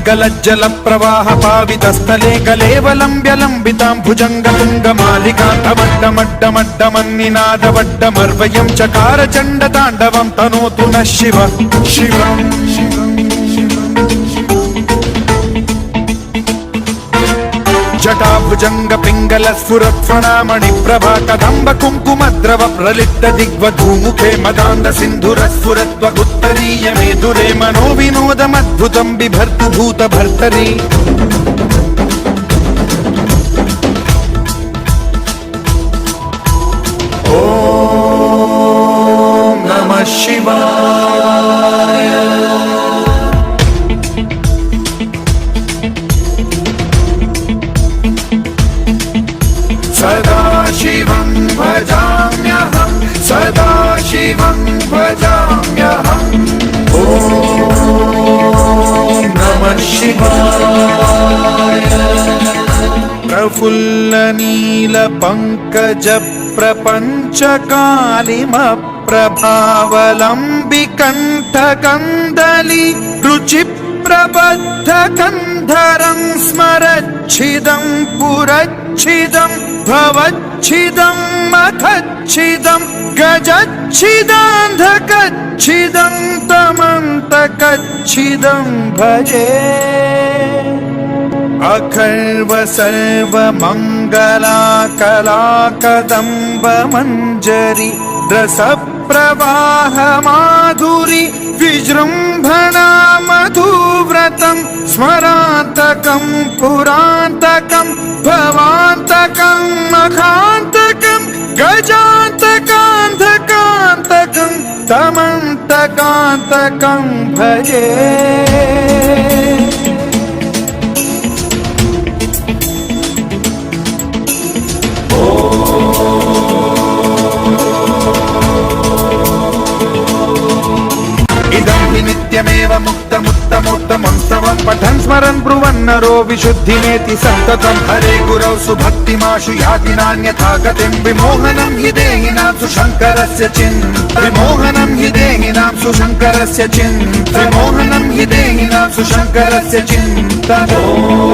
गलज्जल प्रवाह पावितस्थले कलेवलम्ब्य लम्बितां भुजङ्गतुङ्गमालिकान्तमड्डमड्डमड्डमन्निनादवड्डमर्वयं चकार चण्डताण्डवं तनोतु नः शिवः शिवम् जटाभुजंग पिंगल स्फुरत्फणामणि प्रभा कदंब कुंकुमद्रव प्रलिप्त दिग्वधूमुखे मदान्ध सिंधुर स्फुरत्वगुत्तरीय मेधुरे मनो विनोदमद्भुतं बिभर्तु भूत भर्तरी ओम नमः शिवाय। सदाशिवं भजाम्यहं सदाशिवं भजाम्यहम् ॐ नमः शिवाय। प्रफुल्लनीलपङ्कज प्रपञ्चकालिमप्रभावलम्बिकण्ठकन्दली रुचिप्रबद्धकन्धरं स्मरच्छिदं पुरच्छिदं भवच्छिदं मखच्छिदं गजच्छिदान्धकच्छिदं तमन्तकच्छिदं भजे। अखर्व सर्वमङ्गलाकलाकदम्ब मञ्जरी रसप्रवाह माधुरी विजृम्भणा मधुव्रतं स्मरान्तकं पुरान्तकं भवान्तकं मखान्तकं गजान्तकान्धकान्तकं तमन्तकान्तकं भजे। नित्यमेव मुक्तमुत्तमोत्तमं स्तवं पठन् स्मरन् ब्रुवन्नरो विशुद्धिमेति सन्ततं हरे गुरौ सुभक्तिमाशु याति नान्यथा गतिं विमोहनं हि देहिनां सुशङ्करस्य विमोहनं हि देहिनां सुशङ्करस्य विमोहनं हि देहिनां सुशङ्करस्य चिन्तनम्।